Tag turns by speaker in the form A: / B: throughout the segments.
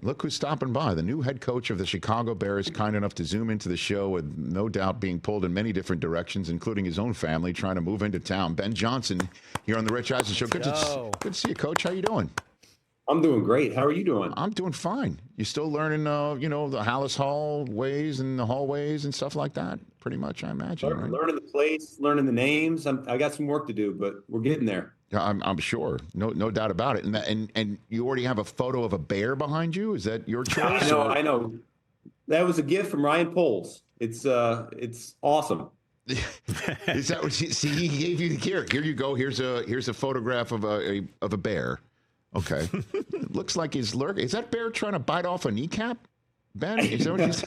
A: Look who's stopping by. The new head coach of the Chicago Bears, kind enough to zoom into the show with no doubt being pulled in many different directions, including his own family, trying to move into town. Ben Johnson here on the Rich Eisen Show. Good to see you, Coach. How you doing?
B: I'm doing great. How are you doing?
A: I'm doing fine. You still learning, the Hallis Hall ways and the hallways and stuff like that? Pretty much, I imagine. Right?
B: Learning the place, learning the names. I got some work to do, but we're getting there.
A: Yeah, I'm sure. No doubt about it. And you already have a photo of a bear behind you? Is that your choice?
B: I know. That was a gift from Ryan Poles. It's awesome.
A: Is that what he gave you? Here you go. Here's a photograph of a bear. Okay. It looks like he's lurking. Is that bear trying to bite off a kneecap? Ben, is that what he's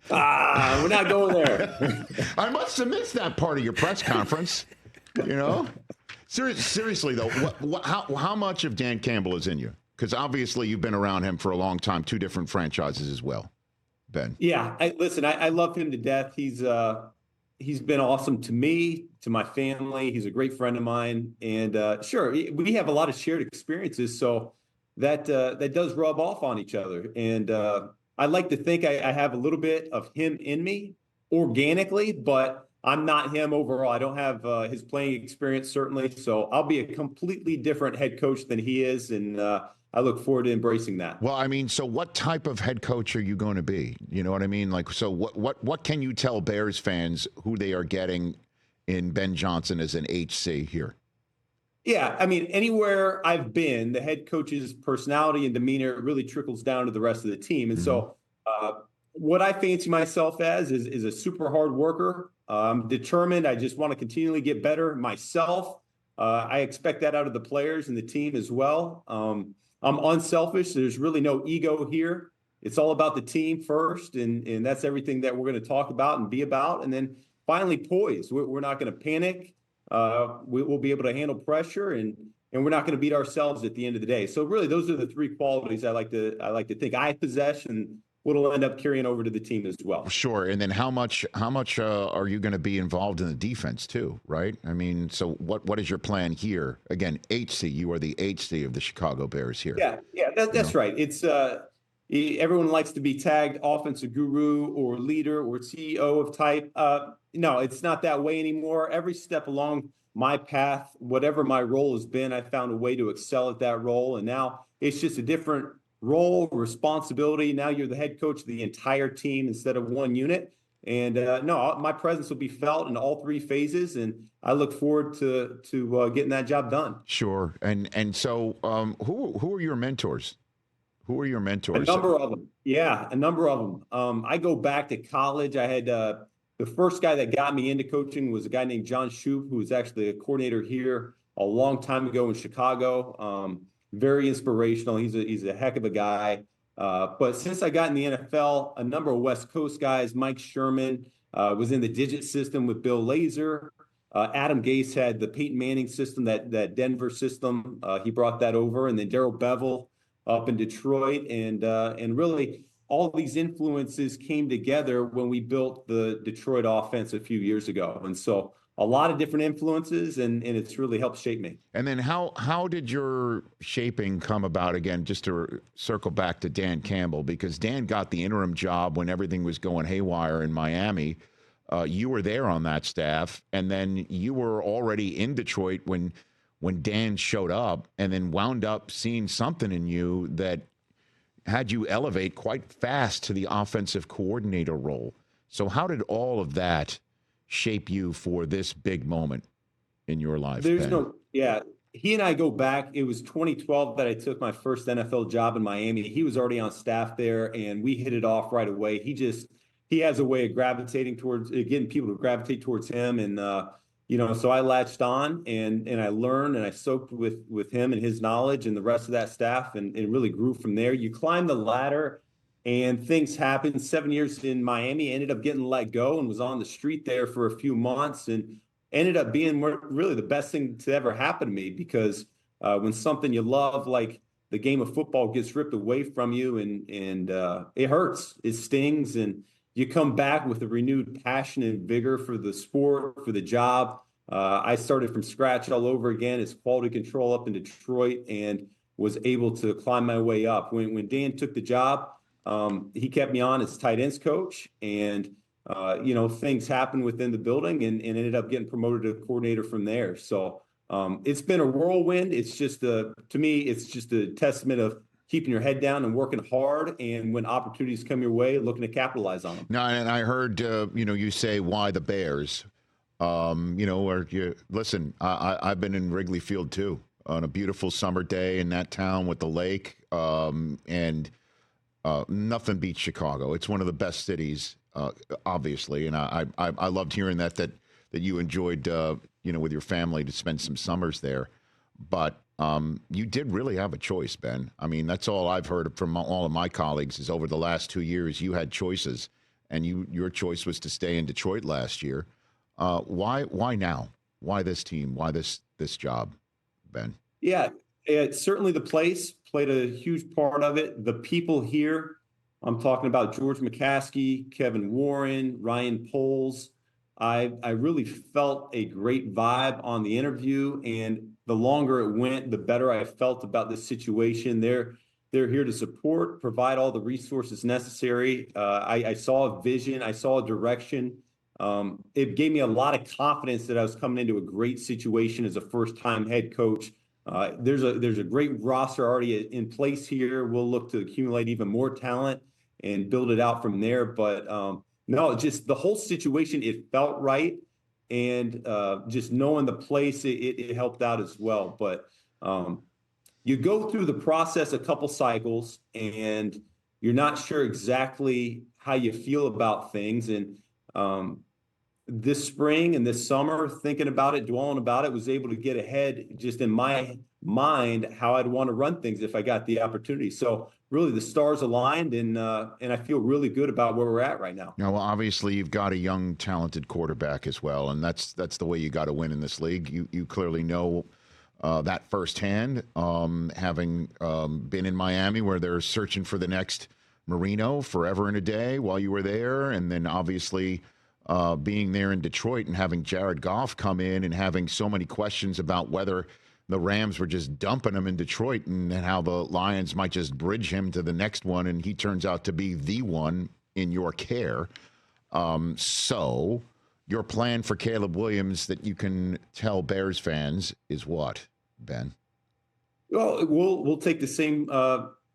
B: we're not going there.
A: I must have missed that part of your press conference. Seriously though, how much of Dan Campbell is in you? Because obviously you've been around him for a long time, 2 different franchises as well, Ben.
B: Yeah, I love him to death. He's been awesome to me, to my family. He's a great friend of mine, and sure, we have a lot of shared experiences, so that does rub off on each other. And I like to think I have a little bit of him in me organically, but I'm not him overall. I don't have his playing experience, certainly. So I'll be a completely different head coach than he is. And I look forward to embracing that.
A: Well, I mean, so what type of head coach are you going to be? You know what I mean? Like, so what can you tell Bears fans who they are getting in Ben Johnson as an HC here?
B: Yeah, I mean, anywhere I've been, the head coach's personality and demeanor really trickles down to the rest of the team. And so what I fancy myself as is a super hard worker. I'm determined. I just want to continually get better myself. I expect that out of the players and the team as well. I'm unselfish. There's really no ego here. It's all about the team first, and that's everything that we're going to talk about and be about. And then finally, poised. We're not going to panic. We'll be able to handle pressure, and we're not going to beat ourselves at the end of the day. So really, those are the 3 qualities I like to think I possess, and what'll end up carrying over to the team as well.
A: Sure. And then how much are you going to be involved in the defense too, right? I mean, so what is your plan here? Again, HC, you are the HC of the Chicago Bears here.
B: Yeah, that's right. It's everyone likes to be tagged offensive guru or leader or CEO of type. No, it's not that way anymore. Every step along my path, whatever my role has been, I found a way to excel at that role. And now it's just a different role, responsibility. Now you're the head coach of the entire team instead of one unit. And no, my presence will be felt in all 3 phases, and I look forward to getting that job done.
A: Sure. And so who are your mentors? Who are your mentors?
B: A number of them. Yeah, a number of them. I go back to college. I had the first guy that got me into coaching was a guy named John Shoup, who was actually a coordinator here a long time ago in Chicago. Very inspirational. He's a heck of a guy. But since I got in the NFL, a number of West Coast guys, Mike Sherman was in the digit system with Bill Lazor. Adam Gase had the Peyton Manning system, that Denver system. He brought that over, and then Darrell Bevell up in Detroit, and really all these influences came together when we built the Detroit offense a few years ago. And so a lot of different influences, and it's really helped shape me.
A: And then how did your shaping come about, again, just to circle back to Dan Campbell, because Dan got the interim job when everything was going haywire in Miami. You were there on that staff, and then you were already in Detroit when Dan showed up, and then wound up seeing something in you that had you elevate quite fast to the offensive coordinator role. So how did all of that shape you for this big moment in your life?
B: He and I go back. It was 2012 that I took my first NFL job in Miami. He was already on staff there, and we hit it off right away. He has a way of gravitating towards, getting people to gravitate towards him. And, so I latched on and I learned, and I soaked with him and his knowledge and the rest of that staff, and it really grew from there. You climb the ladder and things happened. 7 years in Miami, ended up getting let go and was on the street there for a few months, and ended up being really the best thing to ever happen to me, because when something you love, like the game of football, gets ripped away from you, and it hurts, it stings, and you come back with a renewed passion and vigor for the sport, for the job. I started from scratch all over again as quality control up in Detroit, and was able to climb my way up. When Dan took the job, he kept me on as tight ends coach, and things happened within the building, and ended up getting promoted to coordinator from there. So it's been a whirlwind. It's just to me, it's just a testament of keeping your head down and working hard, and when opportunities come your way, looking to capitalize on them.
A: Now, and I heard you say, why the Bears? Listen, I've been in Wrigley Field too on a beautiful summer day in that town with the lake, and nothing beats Chicago. It's one of the best cities, obviously, and I loved hearing that you enjoyed with your family to spend some summers there. But you did really have a choice, Ben. I mean, that's all I've heard from all of my colleagues is over the last 2 years you had choices, and your choice was to stay in Detroit last year. Why now? Why this team? Why this job, Ben?
B: Yeah, certainly the place played a huge part of it. The people here, I'm talking about George McCaskey, Kevin Warren, Ryan Poles. I really felt a great vibe on the interview, and the longer it went, the better I felt about the situation. They're here to support, provide all the resources necessary. I saw a vision, I saw a direction. It gave me a lot of confidence that I was coming into a great situation as a first-time head coach. There's a great roster already in place here. We'll look to accumulate even more talent and build it out from there. But no, just the whole situation, it felt right. And just knowing the place, it helped out as well. But you go through the process a couple cycles, and you're not sure exactly how you feel about things. And this spring and this summer, thinking about it, dwelling about it, was able to get ahead just in my mind how I'd want to run things if I got the opportunity. So really the stars aligned, and I feel really good about where we're at right now.
A: Now, well, obviously you've got a young, talented quarterback as well, and that's the way you got to win in this league. You clearly know that firsthand, having been in Miami where they're searching for the next Marino forever and a day while you were there, and then obviously being there in Detroit and having Jared Goff come in and having so many questions about whether the Rams were just dumping him in Detroit and how the Lions might just bridge him to the next one, and he turns out to be the one in your care. So your plan for Caleb Williams that you can tell Bears fans is what, Ben?
B: Well, we'll take the same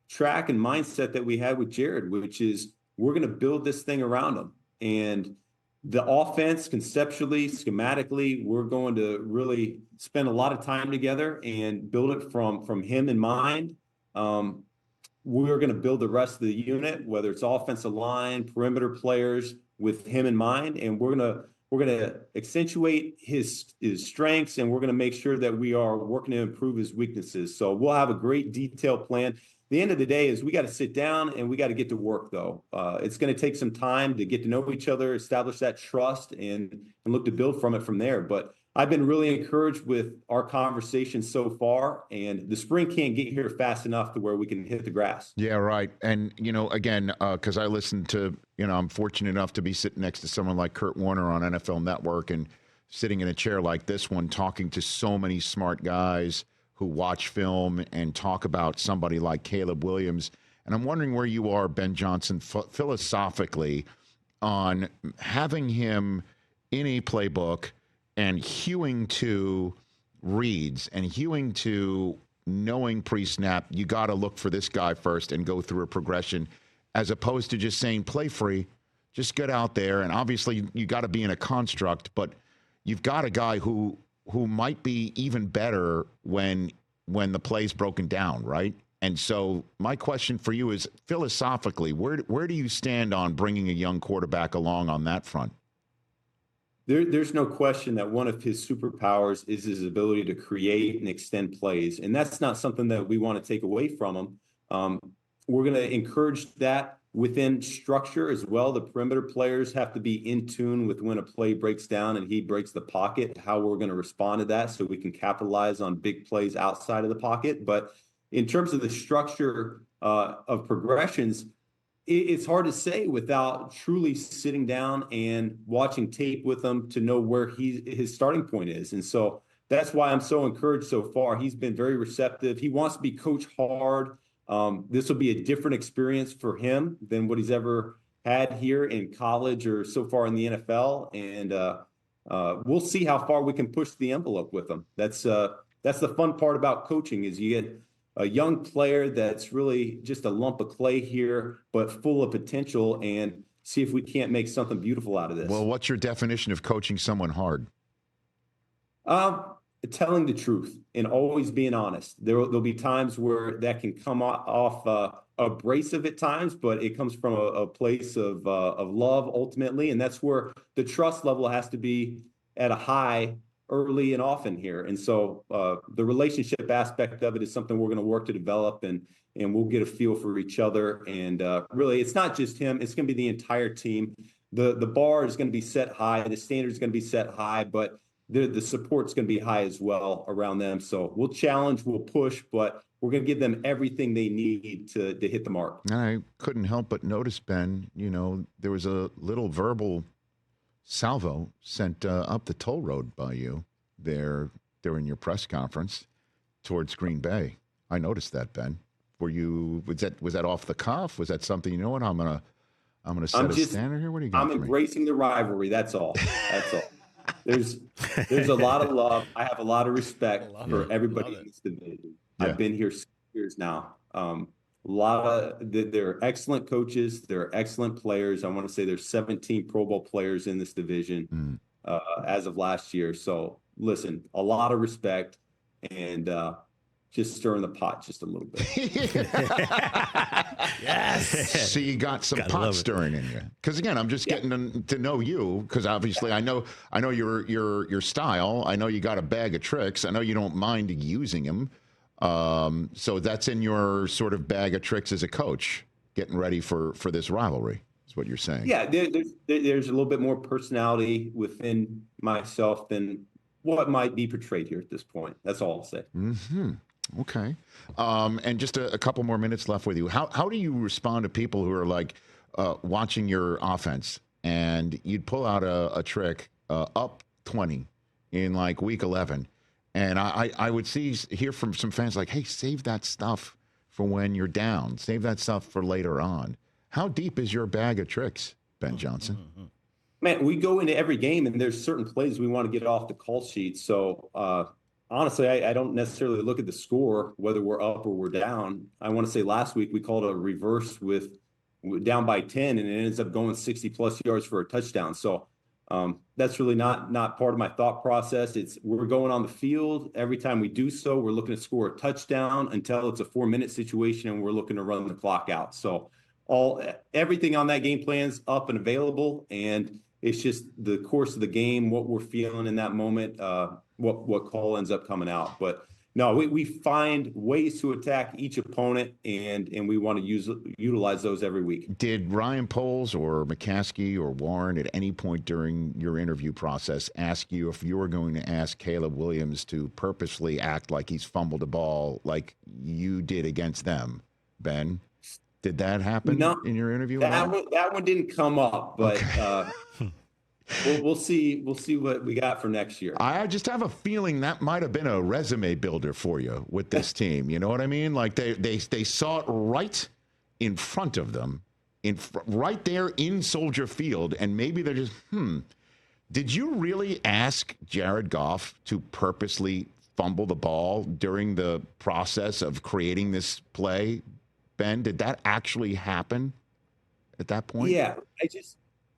B: track and mindset that we had with Jared, which is we're going to build this thing around him. And the offense, conceptually, schematically, we're going to really spend a lot of time together and build it from him in mind. We're going to build the rest of the unit, whether it's offensive line, perimeter players, with him in mind, and we're gonna accentuate his strengths, and we're going to make sure that we are working to improve his weaknesses. So we'll have a great detailed plan. The end of the day is we got to sit down and we got to get to work, though. It's going to take some time to get to know each other, establish that trust, and look to build from it from there. But I've been really encouraged with our conversation so far, and the spring can't get here fast enough to where we can hit the grass.
A: Yeah, right. And, again, because I listen to, I'm fortunate enough to be sitting next to someone like Kurt Warner on NFL Network and sitting in a chair like this one, talking to so many smart guys who watch film and talk about somebody like Caleb Williams. And I'm wondering where you are, Ben Johnson, philosophically on having him in a playbook and hewing to reads and hewing to knowing pre-snap, you got to look for this guy first and go through a progression, as opposed to just saying play free, just get out there. And obviously you got to be in a construct, but you've got a guy who might be even better when the play's broken down, right? And so my question for you is, philosophically, where do you stand on bringing a young quarterback along on that front?
B: There's no question that one of his superpowers is his ability to create and extend plays, and that's not something that we want to take away from him. We're going to encourage that within structure as well. The perimeter players have to be in tune with when a play breaks down and he breaks the pocket, how we're going to respond to that so we can capitalize on big plays outside of the pocket. But in terms of the structure of progressions, it's hard to say without truly sitting down and watching tape with him to know where his starting point is. And so that's why I'm so encouraged so far. He's been very receptive. He wants to be coached hard. This will be a different experience for him than what he's ever had here in college or so far in the NFL. And we'll see how far we can push the envelope with him. That's the fun part about coaching is you get a young player that's really just a lump of clay here, but full of potential, and see if we can't make something beautiful out of this.
A: Well, what's your definition of coaching someone hard?
B: Telling the truth and always being honest. There'll be times where that can come off abrasive at times, but it comes from a place of love ultimately, and that's where the trust level has to be at a high early and often here. And so the relationship aspect of it is something we're going to work to develop, and we'll get a feel for each other. And really, it's not just him; it's going to be the entire team. The bar is going to be set high, the standard is going to be set high, but the support's going to be high as well around them. So we'll challenge, we'll push, but we're going to give them everything they need to hit the mark.
A: I couldn't help but notice, Ben, there was a little verbal salvo sent up the toll road by you there during your press conference towards Green Bay. I noticed that, Ben. Was that off the cuff? Was that something, what, I'm gonna set a standard here? What are you going
B: I'm embracing the rivalry. That's all. That's all. There's a lot of love. I have a lot of respect for everybody in this division. Yeah. I've been here 6 years now. They're excellent coaches. They're excellent players. I want to say there's 17 Pro Bowl players in this division as of last year. So listen, a lot of respect, and just stirring the pot just a little bit.
C: Yes.
A: So you got some pot stirring in you. Because again, I'm just getting to know you. Because obviously, I know your style. I know you got a bag of tricks. I know you don't mind using them. So that's in your sort of bag of tricks as a coach, getting ready for this rivalry. Is what you're saying? Yeah,
B: there's a little bit more personality within myself than what might be portrayed here at this point. That's all I'll say.
A: Mm-hmm. Okay. And just a couple more minutes left with you. How do you respond to people who are like watching your offense and you'd pull out a trick up 20 in like week 11, and I would hear from some fans like, hey, save that stuff for when you're down. Save that stuff for later on. How deep is your bag of tricks, Ben Johnson?
B: Mm-hmm. Man, we go into every game and there's certain plays we want to get off the call sheet. So honestly, I don't necessarily look at the score, whether we're up or we're down. I want to say last week we called a reverse with down by 10, and it ends up going 60+ yards for a touchdown. So that's really not part of my thought process. We're going on the field. Every time we do so, we're looking to score a touchdown until it's a 4-minute situation, and we're looking to run the clock out. So everything on that game plan's up and available, and it's just the course of the game, what we're feeling in that moment, what call ends up coming out. But no, we find ways to attack each opponent, and we want to utilize those every week.
A: Did Ryan Poles or McCaskey or Warren at any point during your interview process ask you if you were going to ask Caleb Williams to purposely act like he's fumbled a ball like you did against them, Ben? Did that happen in your interview?
B: That one didn't come up, but okay. We'll see what we got for next year.
A: I just have a feeling that might have been a resume builder for you with this team. You know what I mean? Like they saw it right in front of them, right there in Soldier Field, and maybe they're just, Did you really ask Jared Goff to purposely fumble the ball during the process of creating this play? Ben, did that actually happen at that point?
B: Yeah,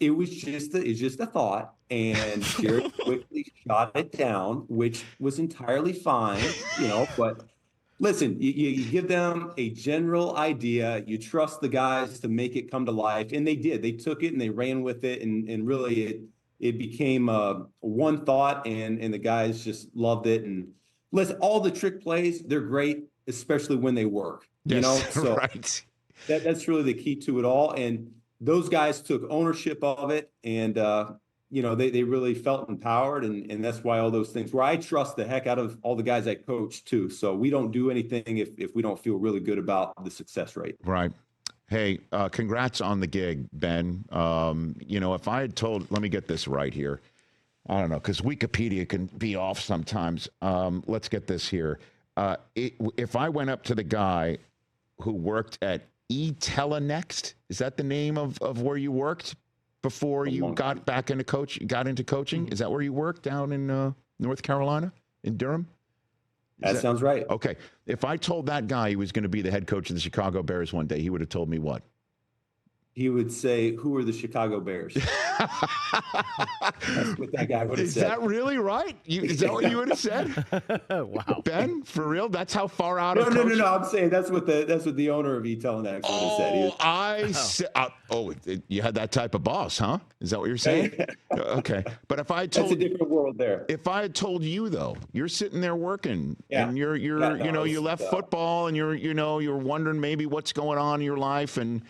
B: it was just a thought, and Jared quickly shot it down, which was entirely fine, but listen, you give them a general idea, you trust the guys to make it come to life, and they did. They took it and they ran with it, and really it became one thought, and the guys just loved it. And listen, all the trick plays, they're great, especially when they work.
A: Yes,
B: so
A: right.
B: That's really the key to it all. And those guys took ownership of it, and they really felt empowered, and that's why all those things, where I trust the heck out of all the guys I coach too. So we don't do anything if we don't feel really good about the success rate.
A: Right. Hey, congrats on the gig, Ben. If I had told, let me get this right here. I don't know, because Wikipedia can be off sometimes. Let's get this here. If I went up to the guy who worked at eTelenext, is that the name of where you worked before you got back into coaching? Is that where you worked down in North Carolina, in Durham?
B: That sounds right.
A: Okay. If I told that guy he was going to be the head coach of the Chicago Bears one day, he would have told me what?
B: He would say, "Who are the Chicago Bears?" That's what that guy would have said.
A: Is that really right? Is that what you would have said?
C: Wow,
A: Ben, for real? That's how far out
B: No,
A: of
B: no, no, no. I'm saying that's what the owner of eTelenext would have said.
A: You had that type of boss, huh? Is that what you're saying? Okay, but if I told,
B: that's a different world there.
A: If I had told you though, you're sitting there working, and you left football, and you're wondering maybe what's going on in your life, and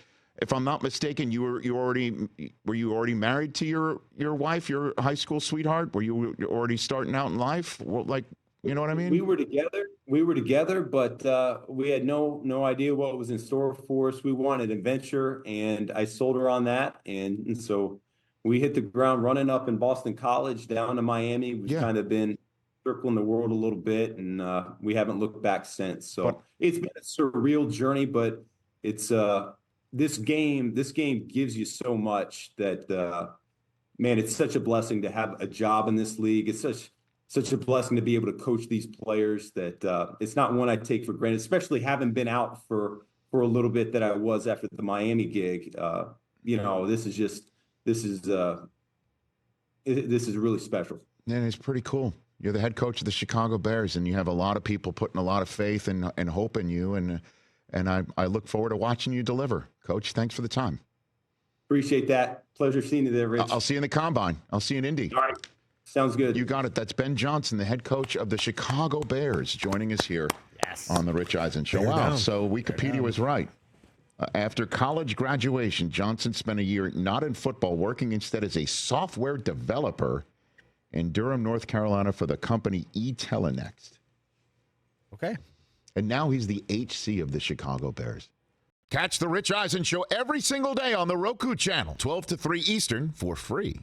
A: if I'm not mistaken, were you already married to your wife, your high school sweetheart? Were you already starting out in life? Well, like, you know what I mean?
B: We were together, but we had no idea what was in store for us. We wanted adventure, and I sold her on that, and so we hit the ground running up in Boston College down to Miami. We've kind of been circling the world a little bit, and we haven't looked back since. So it's been a surreal journey, but it's this game gives you so much that man, it's such a blessing to have a job in this league. It's such a blessing to be able to coach these players that it's not one I take for granted, especially having been out for a little bit that I was after the Miami gig. This is really special.
A: And it's pretty cool. You're the head coach of the Chicago Bears, and you have a lot of people putting a lot of faith and hope in you, and I look forward to watching you deliver. Coach, thanks for the time.
B: Appreciate that. Pleasure seeing you there, Rich.
A: I'll see you in the Combine. I'll see you in Indy.
B: All right. Sounds good.
A: You got it. That's Ben Johnson, the head coach of the Chicago Bears, joining us here on the Rich Eisen Show. Wow. So Wikipedia was right. After college graduation, Johnson spent a year not in football, working instead as a software developer in Durham, North Carolina for the company eTelenext.
C: Okay.
A: And now he's the HC of the Chicago Bears. Catch the Rich Eisen Show every single day on the Roku channel, 12 to 3 Eastern, for free.